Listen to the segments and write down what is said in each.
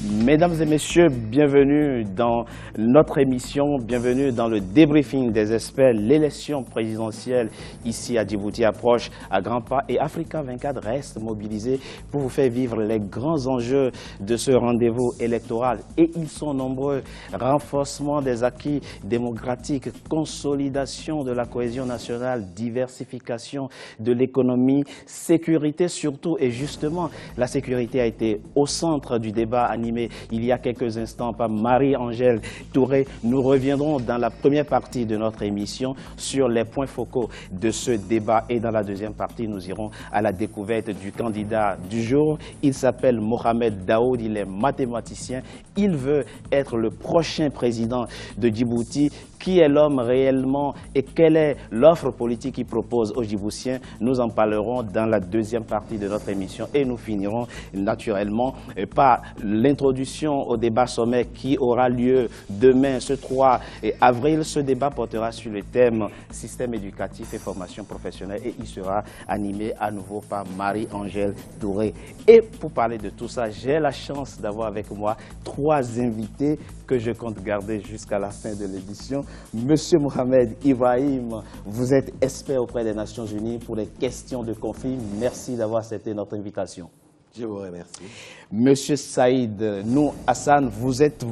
Mesdames et messieurs, bienvenue dans notre émission, bienvenue dans le débriefing des experts. L'élection présidentielle ici à Djibouti approche à grands pas et Africa 24 reste mobilisé pour vous faire vivre les grands enjeux de ce rendez-vous électoral. Et ils sont nombreux. Renforcement des acquis démocratiques, consolidation de la cohésion nationale, diversification de l'économie, sécurité surtout. Et justement, la sécurité a été au centre du débat animé il y a quelques instants par Marie-Angèle Touré. Nous reviendrons dans la première partie de notre émission sur les points focaux de ce débat. Et dans la deuxième partie, nous irons à la découverte du candidat du jour. Il s'appelle Mohamed Daoud, il est mathématicien. Il veut être le prochain président de Djibouti. Qui est l'homme réellement et quelle est l'offre politique qu'il propose aux Djiboutiens? Nous en parlerons dans la deuxième partie de notre émission et nous finirons naturellement par l'introduction au débat sommet qui aura lieu demain, ce 3 avril. Ce débat portera sur le thème système éducatif et formation professionnelle et il sera animé à nouveau par Marie-Angèle Touré. Et pour parler de tout ça, j'ai la chance d'avoir avec moi trois invités que je compte garder jusqu'à la fin de l'édition. Monsieur Mohamed Ibrahim, vous êtes expert auprès des Nations Unies pour les questions de conflit. Merci d'avoir accepté notre invitation. Je vous remercie. Monsieur Saïd Nou Hassan, vous êtes,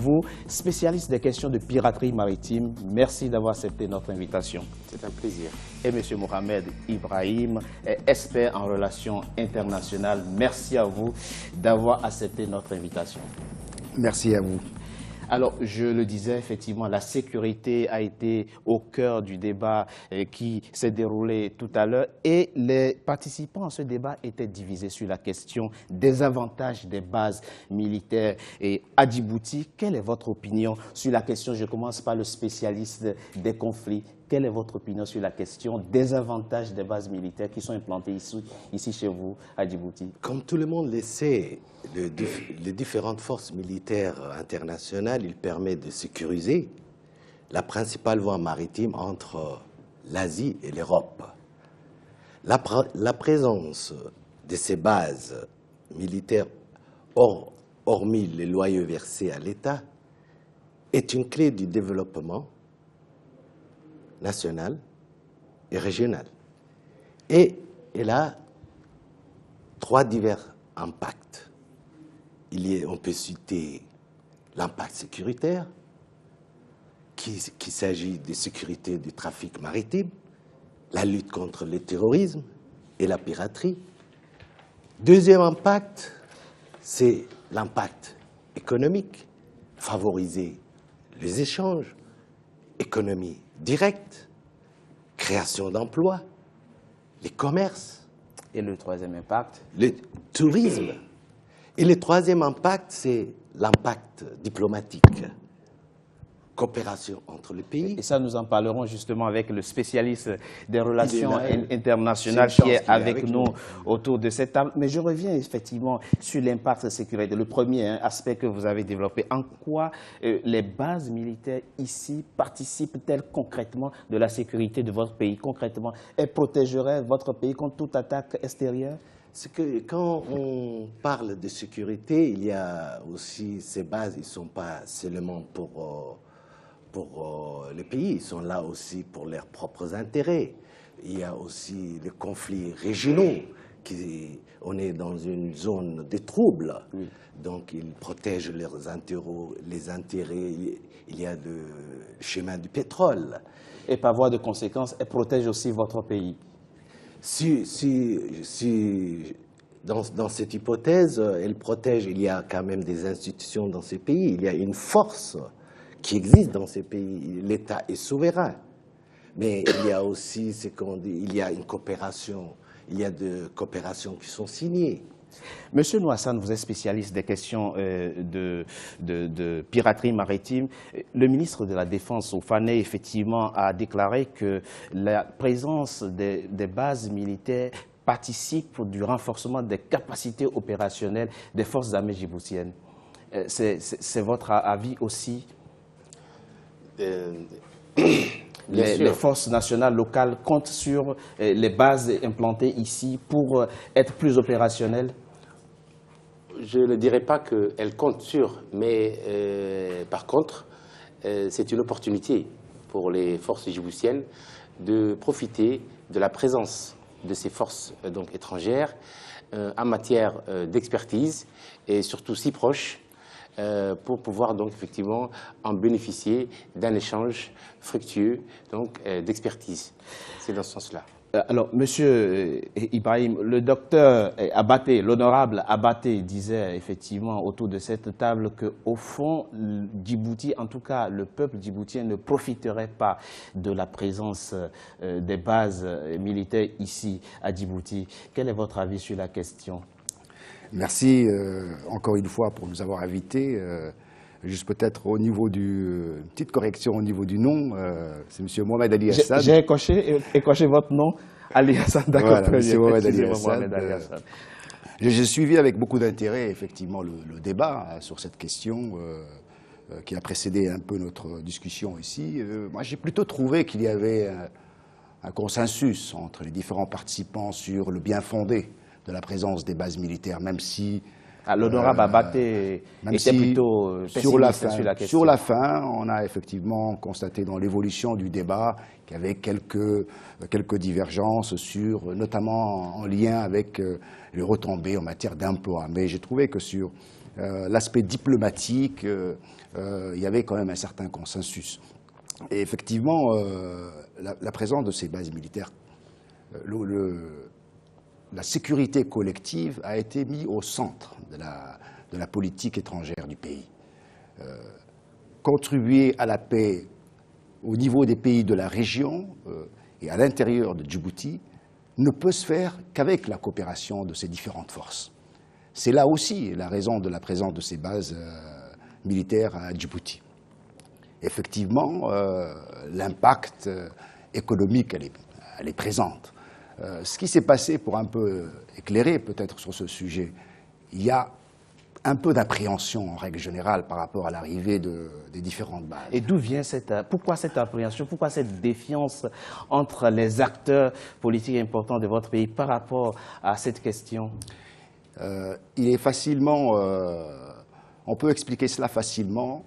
spécialiste des questions de piraterie maritime. Merci d'avoir accepté notre invitation. C'est un plaisir. Et Monsieur Mohamed Ibrahim, expert en relations internationales. Merci à vous d'avoir accepté notre invitation. Merci à vous. Alors, je le disais, effectivement, la sécurité a été au cœur du débat qui s'est déroulé tout à l'heure et les participants à ce débat étaient divisés sur la question des avantages des bases militaires à Djibouti. Quelle est votre opinion sur la question? Je commence par le spécialiste des conflits. Quelle est votre opinion sur la question des avantages des bases militaires qui sont implantées ici chez vous, à Djibouti? Comme tout le monde le sait, les différentes forces militaires internationales, ils permettent de sécuriser la principale voie maritime entre l'Asie et l'Europe. La présence de ces bases militaires, hormis les loyers versés à l'État, est une clé du développement national et régional. Et elle a trois divers impacts. On peut citer l'impact sécuritaire, qu'il s'agit de sécurité du trafic maritime, la lutte contre le terrorisme et la piraterie. Deuxième impact, c'est l'impact économique, favoriser les échanges, économie directe, création d'emplois, les commerces. Et le troisième impact? Le tourisme. Et le troisième impact, c'est l'impact diplomatique. Coopération entre les pays. Et ça, nous en parlerons justement avec le spécialiste des relations internationales qui est avec nous autour de cette table. Mais je reviens effectivement sur l'impact sécuritaire. Le premier aspect que vous avez développé, en quoi les bases militaires ici participent-elles concrètement de la sécurité de votre pays? Concrètement, elles protégeraient votre pays contre toute attaque extérieure? C'est que quand on parle de sécurité, il y a aussi ces bases, ils ne sont pas seulement pour les pays, ils sont là aussi pour leurs propres intérêts. Il y a aussi les conflits régionaux, on est dans une zone de troubles, oui. Donc ils protègent les intérêts, il y a le chemin du pétrole. Et par voie de conséquence, elles protègent aussi votre pays. Dans cette hypothèse, elle protège, il y a quand même des institutions dans ces pays, il y a une force qui existe dans ces pays. L'État est souverain. Mais il y a aussi, il y a une coopération, il y a des coopérations qui sont signées. Monsieur Nou Hassan, vous êtes spécialiste des questions de piraterie maritime. Le ministre de la Défense, Oufane, effectivement, a déclaré que la présence des bases militaires participe du renforcement des capacités opérationnelles des forces armées djiboutiennes. C'est votre avis aussi? Les forces nationales locales comptent sur les bases implantées ici pour être plus opérationnelles? je ne dirais pas qu'elle compte sur, mais par contre, c'est une opportunité pour les forces djiboutiennes de profiter de la présence de ces forces donc, étrangères en matière d'expertise et surtout si proches pour pouvoir donc effectivement en bénéficier d'un échange fructueux donc d'expertise. C'est dans ce sens-là. Alors, Monsieur Ibrahim, le docteur Abaté, l'honorable Abaté, disait effectivement autour de cette table qu'au fond, Djibouti, en tout cas le peuple djiboutien, ne profiterait pas de la présence des bases militaires ici à Djibouti. Quel est votre avis sur la question? Merci encore une fois pour nous avoir invités. Juste peut-être au niveau une petite correction au niveau du nom, c'est M. Mohamed Ali Hassan. J'ai écoché votre nom, Ali Hassan, d'accord, voilà, M. Mohamed Ali Hassan. J'ai suivi avec beaucoup d'intérêt effectivement le débat sur cette question qui a précédé un peu notre discussion ici. Moi j'ai plutôt trouvé qu'il y avait un consensus entre les différents participants sur le bien fondé de la présence des bases militaires, même si l'honorable Abaté était plutôt pessimiste sur la question. Sur la fin, on a effectivement constaté dans l'évolution du débat qu'il y avait quelques divergences, notamment en lien avec les retombées en matière d'emploi. Mais j'ai trouvé que sur l'aspect diplomatique, il y avait quand même un certain consensus. Et effectivement, la présence de ces bases militaires, la sécurité collective a été mise au centre de la politique étrangère du pays. Contribuer à la paix au niveau des pays de la région et à l'intérieur de Djibouti ne peut se faire qu'avec la coopération de ces différentes forces. C'est là aussi la raison de la présence de ces bases militaires à Djibouti. Effectivement, l'impact économique, elle est présente. Ce qui s'est passé, pour un peu éclairer peut-être sur ce sujet, il y a un peu d'appréhension en règle générale par rapport à l'arrivée des différentes bases. Et d'où vient pourquoi cette appréhension, pourquoi cette défiance entre les acteurs politiques importants de votre pays par rapport à cette question? Il est facilement, on peut expliquer cela facilement.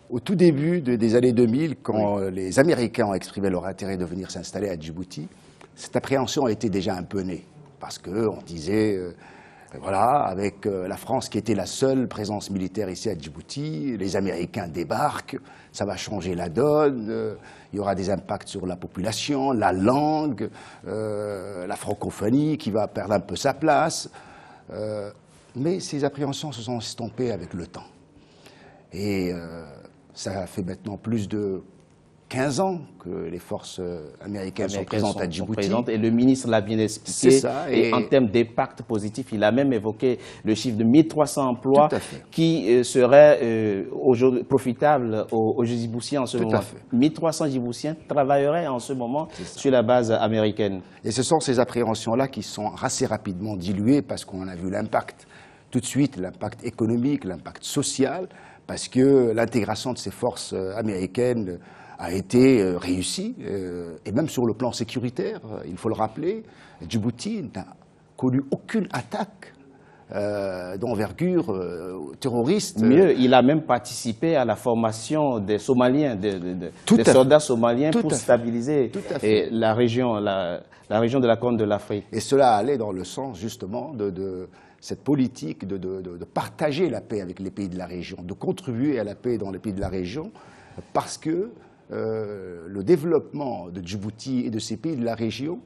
Au tout début des années 2000, quand les Américains ont exprimé leur intérêt de venir s'installer à Djibouti, cette appréhension était déjà un peu née, parce qu'on disait, voilà, avec la France qui était la seule présence militaire ici à Djibouti, les Américains débarquent, ça va changer la donne, il y aura des impacts sur la population, la langue, la francophonie qui va perdre un peu sa place. Mais ces appréhensions se sont estompées avec le temps. Et ça fait maintenant plus de 15 ans que les forces américaines sont présentes à Djibouti. Et le ministre l'a bien expliqué. C'est ça. Et en termes d'impact positif, il a même évoqué le chiffre de 1300 emplois qui seraient profitables aux Djiboutiens en ce moment. 1300 Djiboutiens travailleraient en ce moment sur la base américaine. Et ce sont ces appréhensions-là qui sont assez rapidement diluées parce qu'on a vu l'impact tout de suite, l'impact économique, l'impact social, parce que l'intégration de ces forces américaines a été réussi, et même sur le plan sécuritaire, il faut le rappeler, Djibouti n'a connu aucune attaque d'envergure terroriste. Mieux, il a même participé à la formation des Somaliens, des soldats somaliens pour stabiliser la région de la Corne de l'Afrique. Et cela allait dans le sens justement de cette politique de partager la paix avec les pays de la région, de contribuer à la paix dans les pays de la région, parce que le développement de Djibouti et de ces pays de la région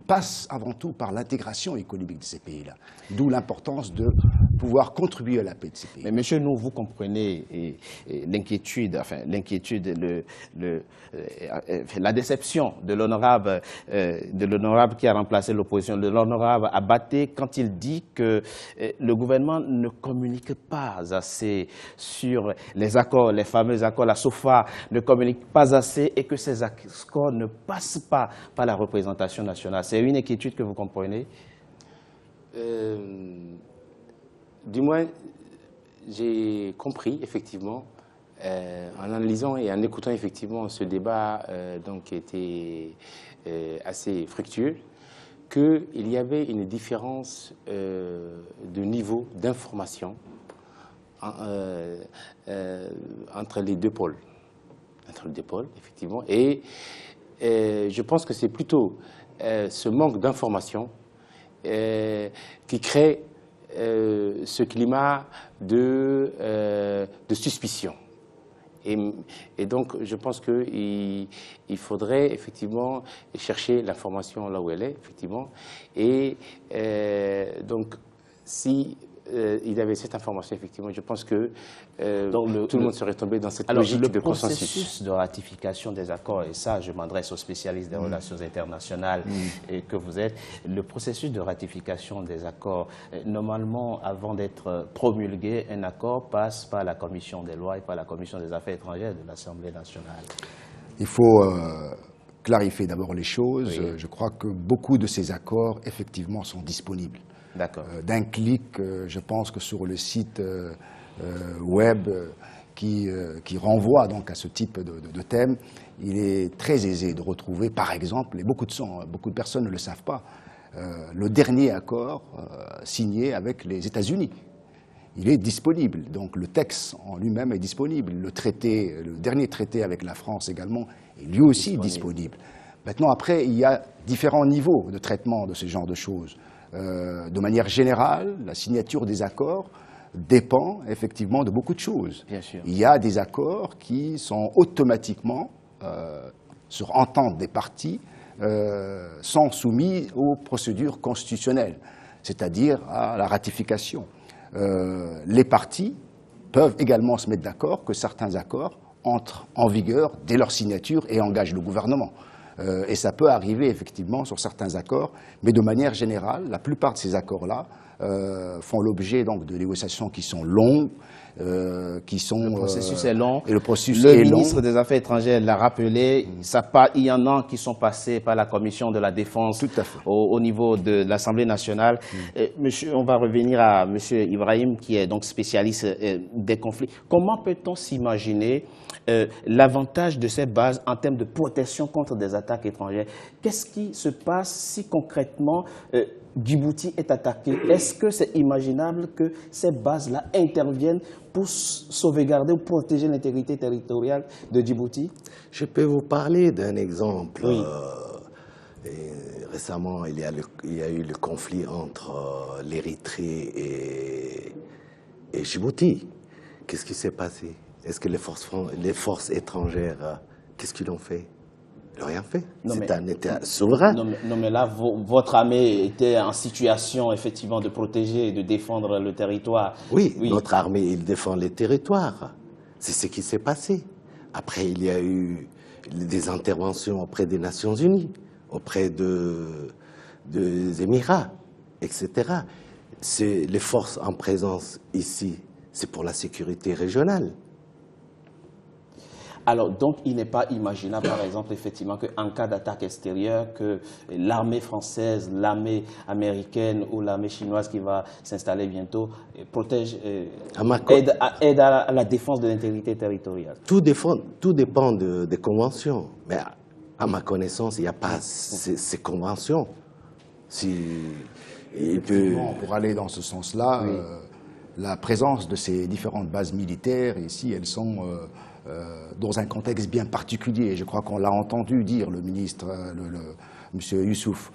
passe avant tout par l'intégration économique de ces pays-là. D'où l'importance de pouvoir contribuer à la paix de ces pays. Mais monsieur, nous, vous comprenez l'inquiétude, la déception de l'honorable qui a remplacé l'opposition, de l'honorable Abaté, quand il dit que le gouvernement ne communique pas assez sur les accords, les fameux accords, la SOFA ne communique pas assez et que ces accords ne passent pas par la représentation nationale. C'est une inquiétude que vous comprenez? Du moins, j'ai compris, effectivement, en analysant et en écoutant, effectivement, ce débat donc, qui était assez fructueux, qu'il y avait une différence de niveau d'information entre les deux pôles. Entre les deux pôles, effectivement. Et je pense que c'est plutôt ce manque d'information qui crée ce climat de suspicion. Et donc, je pense qu'il faudrait effectivement chercher l'information là où elle est, effectivement. Et donc, si il y avait cette information, effectivement, je pense que tout le monde serait tombé dans cette logique de consensus. Le processus de ratification des accords, et ça, je m'adresse aux spécialistes des relations internationales et que vous êtes, le processus de ratification des accords, normalement, avant d'être promulgué, un accord passe par la Commission des lois et par la Commission des affaires étrangères de l'Assemblée nationale. Il faut clarifier d'abord les choses. Oui. Je crois que beaucoup de ces accords, effectivement, sont disponibles. D'accord. D'un clic, je pense que sur le site web qui renvoie donc à ce type de thème, il est très aisé de retrouver, par exemple, et beaucoup de personnes ne le savent pas, le dernier accord signé avec les États-Unis. Il est disponible, donc le texte en lui-même est disponible. Le dernier traité avec la France également est lui aussi disponible. Maintenant, après, il y a différents niveaux de traitement de ce genre de choses. De manière générale, la signature des accords dépend effectivement de beaucoup de choses. Bien sûr. Il y a des accords qui sont automatiquement, sur entente des parties, sont soumis aux procédures constitutionnelles, c'est-à-dire à la ratification. Les parties peuvent également se mettre d'accord que certains accords entrent en vigueur dès leur signature et engagent le gouvernement. Et ça peut arriver effectivement sur certains accords, mais de manière générale, la plupart de ces accords-là font l'objet donc de négociations qui sont longues, qui sont... Le processus est long. Et le processus est long. Le ministre des Affaires étrangères l'a rappelé. Il y en a qui sont passés par la Commission de la Défense Tout à fait. au niveau de l'Assemblée nationale. Monsieur, on va revenir à Monsieur Ibrahim, qui est donc spécialiste des conflits. Comment peut-on s'imaginer l'avantage de ces bases en termes de protection contre des attaques étrangères? Qu'est-ce qui se passe si concrètement Djibouti est attaqué? Est-ce que c'est imaginable que ces bases-là interviennent pour sauvegarder ou protéger l'intégrité territoriale de Djibouti? Je peux vous parler d'un exemple. Oui. Récemment, il y a eu le conflit entre l'Érythrée et Djibouti. Qu'est-ce qui s'est passé? Est-ce que les forces étrangères, qu'est-ce qu'ils ont fait? Ils n'ont rien fait. C'est un État souverain. Non, mais là, votre armée était en situation, effectivement, de protéger et de défendre le territoire. Oui, notre armée, il défend les territoires. C'est ce qui s'est passé. Après, il y a eu des interventions auprès des Nations Unies, auprès des Émirats, etc. Les forces en présence ici, c'est pour la sécurité régionale. Alors, donc, il n'est pas imaginable, par exemple, effectivement, qu'en cas d'attaque extérieure, que l'armée française, l'armée américaine ou l'armée chinoise qui va s'installer bientôt protège, aide à la défense de l'intégrité territoriale. Tout dépend des conventions. Mais à ma connaissance, il n'y a pas ces conventions. Pour aller dans ce sens-là, la présence de ces différentes bases militaires, ici, elles sont... dans un contexte bien particulier. Je crois qu'on l'a entendu dire, le ministre, M. Youssouf,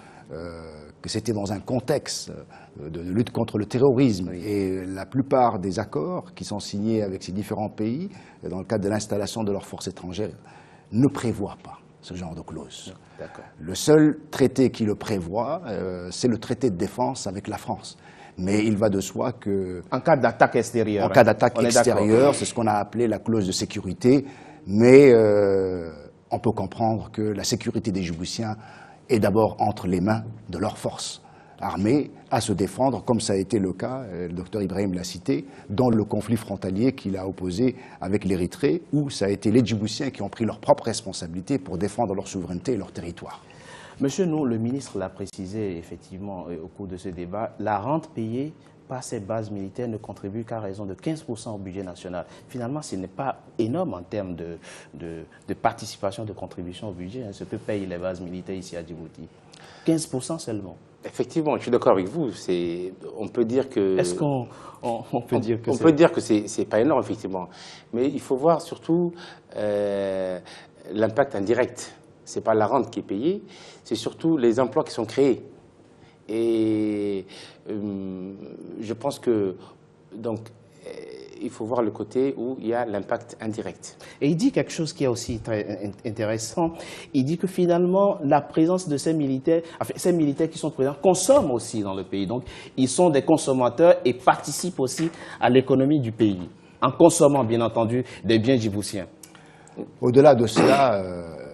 que c'était dans un contexte de lutte contre le terrorisme. Et la plupart des accords qui sont signés avec ces différents pays, dans le cadre de l'installation de leurs forces étrangères, ne prévoient pas ce genre de clause. Le seul traité qui le prévoit, c'est le traité de défense avec la France. Mais il va de soi que... En cas d'attaque extérieure. En cas d'attaque extérieure, c'est ce qu'on a appelé la clause de sécurité. Mais on peut comprendre que la sécurité des Djiboutiens est d'abord entre les mains de leurs forces armées à se défendre, comme ça a été le cas, le docteur Ibrahim l'a cité, dans le conflit frontalier qu'il a opposé avec l'Érythrée, où ça a été les Djiboutiens qui ont pris leurs propres responsabilités pour défendre leur souveraineté et leur territoire. Monsieur Nou, le ministre l'a précisé effectivement au cours de ce débat, la rente payée par ces bases militaires ne contribue qu'à raison de 15% au budget national. Finalement, ce n'est pas énorme en termes de participation, de contribution au budget, ce que payent les bases militaires ici à Djibouti. 15% seulement. Effectivement, je suis d'accord avec vous. On peut dire que... Est-ce qu'on peut dire que on peut dire que c'est pas énorme, effectivement. Mais il faut voir surtout l'impact indirect. Ce n'est pas la rente qui est payée, c'est surtout les emplois qui sont créés. Et je pense que il faut voir le côté où il y a l'impact indirect. Et il dit quelque chose qui est aussi très intéressant. Il dit que finalement, la présence de ces militaires qui sont présents consomment aussi dans le pays. Donc, ils sont des consommateurs et participent aussi à l'économie du pays, en consommant, bien entendu, des biens djiboutiens. Au-delà de cela,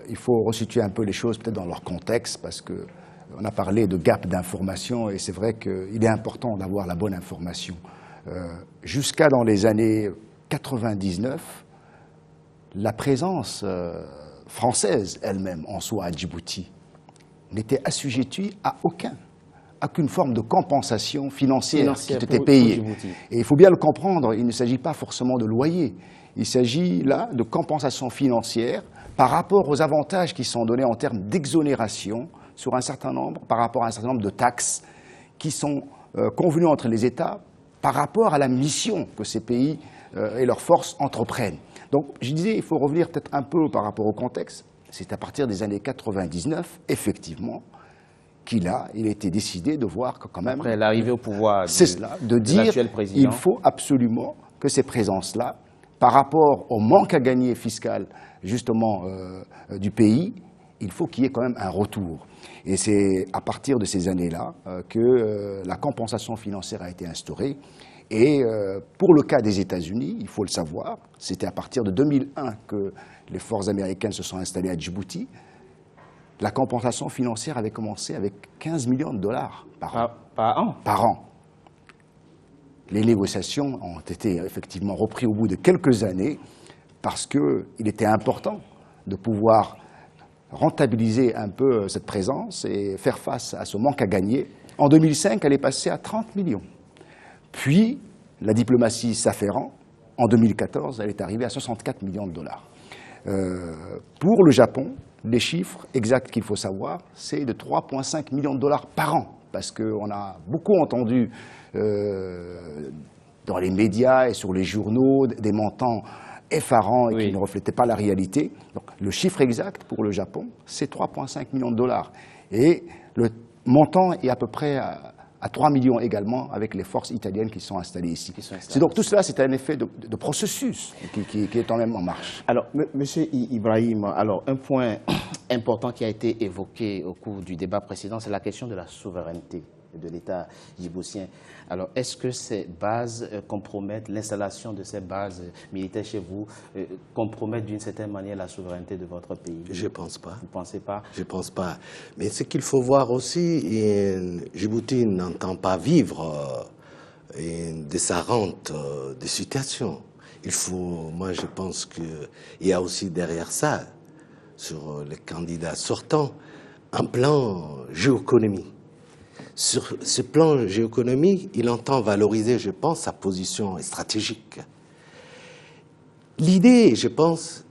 il faut resituer un peu les choses peut-être dans leur contexte, parce qu'on a parlé de gap d'information, et c'est vrai qu'il est important d'avoir la bonne information. Jusqu'à dans les années 99, la présence française elle-même en soi à Djibouti n'était assujettie à aucune forme de compensation financière qui était payée. Et il faut bien le comprendre, il ne s'agit pas forcément de loyer, il s'agit là de compensation financière par rapport aux avantages qui sont donnés en termes d'exonération sur un certain nombre, par rapport à un certain nombre de taxes qui sont convenues entre les États par rapport à la mission que ces pays et leurs forces entreprennent. Donc, je disais, il faut revenir peut-être un peu par rapport au contexte. C'est à partir des années 99, effectivement, qu'il a été décidé de voir que quand même... Après l'arrivée au pouvoir de dire il faut absolument que ces présences-là, par rapport au manque à gagner fiscal, justement, du pays, il faut qu'il y ait quand même un retour. Et c'est à partir de ces années-là que la compensation financière a été instaurée. Et pour le cas des États-Unis, il faut le savoir, c'était à partir de 2001 que les forces américaines se sont installées à Djibouti. La compensation financière avait commencé avec 15 millions de dollars par an. Les négociations ont été effectivement reprises au bout de quelques années parce qu'il était important de pouvoir rentabiliser un peu cette présence et faire face à ce manque à gagner. En 2005, elle est passée à 30 millions. Puis, la diplomatie s'affairant, en 2014, elle est arrivée à 64 millions de dollars. Pour le Japon, les chiffres exacts qu'il faut savoir, c'est de 3,5 millions de dollars par an. Parce qu'on a beaucoup entendu dans les médias et sur les journaux des montants effarants et qui ne reflétaient pas la réalité. Donc, le chiffre exact pour le Japon, c'est 3,5 millions de dollars. Et le montant est à peu près à 3 millions également avec les forces italiennes qui sont installées ici. Donc tout cela, c'est un effet de processus qui est quand même en marche. Alors, Monsieur Ibrahim, alors un point important qui a été évoqué au cours du débat précédent, c'est la question de la souveraineté de l'État djiboutien. Alors, est-ce que ces bases compromettent, l'installation de ces bases militaires chez vous, compromettent d'une certaine manière la souveraineté de votre pays? Je ne pense pas. Vous ne pensez pas? Je ne pense pas. Mais ce qu'il faut voir aussi, Djibouti n'entend pas vivre de sa rente de situation. Moi je pense qu'il y a aussi derrière ça, sur les candidats sortants, un plan géoéconomique. Sur ce plan géoéconomique, il entend valoriser, je pense, sa position stratégique. L'idée, je pense,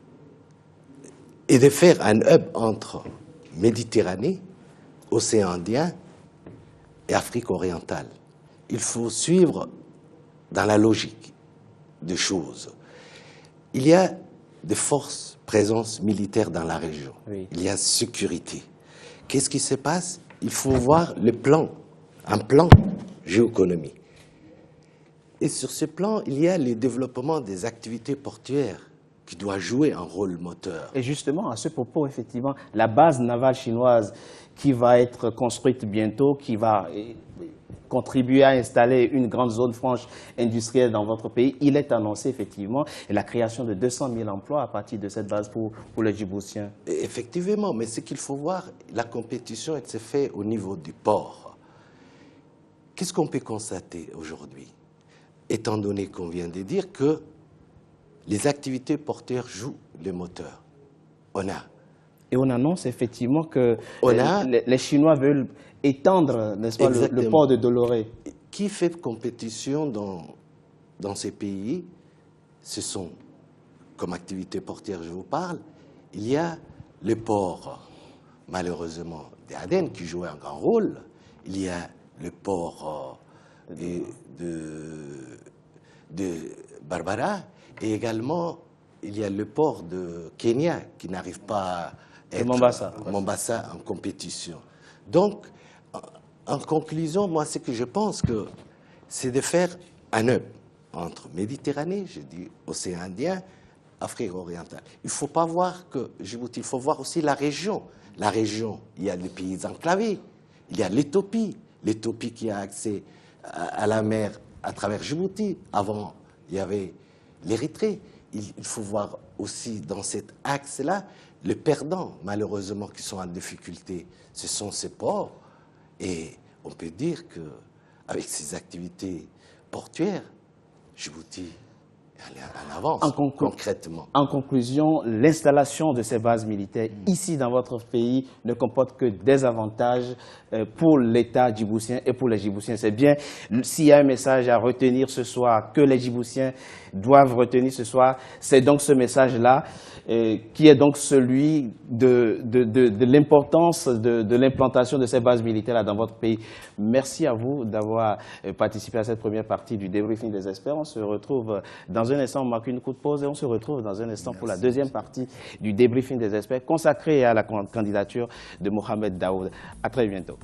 est de faire un hub entre Méditerranée, Océan Indien et Afrique orientale. Il faut suivre dans la logique des choses. Il y a des forces, présence militaire dans la région. Oui. Il y a sécurité. Qu'est-ce qui se passe? Il faut voir un plan géoéconomique. Et sur ce plan, il y a le développement des activités portuaires qui doit jouer un rôle moteur. Et justement, à ce propos, effectivement, la base navale chinoise qui va être construite bientôt, qui va contribuer à installer une grande zone franche industrielle dans votre pays, il est annoncé effectivement la création de 200 000 emplois à partir de cette base pour les Djiboutiens. Effectivement, mais ce qu'il faut voir, la compétition elle se fait au niveau du port. Qu'est-ce qu'on peut constater aujourd'hui, étant donné qu'on vient de dire que les activités portuaires jouent les moteurs? Et on annonce effectivement que les Chinois veulent étendre, n'est-ce pas, le port de Doloré. Qui fait compétition dans ces pays? Ce sont, comme activité portière, je vous parle, il y a le port, malheureusement, d'Aden qui joue un grand rôle. il y a le port de Barbara, et également il y a le port de Kenya qui n'arrive pas à être Mombasa en compétition. Donc, en conclusion, moi, ce que je pense que c'est de faire un hub entre Méditerranée, je dis océan Indien, Afrique orientale. Il ne faut pas voir que Djibouti, il faut voir aussi la région. La région, il y a les pays enclavés, il y a l'Éthiopie qui a accès à la mer à travers Djibouti. Avant, il y avait l'Érythrée. Il faut voir aussi dans cet axe-là les perdants, malheureusement, qui sont en difficulté. Ce sont ces ports. Et on peut dire qu'avec ces activités portuaires, Djibouti est en avance, concrètement. En conclusion, l'installation de ces bases militaires ici dans votre pays ne comporte que des avantages pour l'État djiboutien et pour les Djiboutiens. C'est bien, s'il y a un message à retenir ce soir, que les Djiboutiens doivent retenir ce soir, c'est donc ce message-là, qui est donc celui de l'importance de l'implantation de ces bases militaires dans votre pays. Merci à vous d'avoir participé à cette première partie du débriefing des experts. On se retrouve dans un instant, on marque une courte pause et on se retrouve dans un instant pour la deuxième partie du débriefing des experts consacrée à la candidature de Mohamed Daoud. À très bientôt.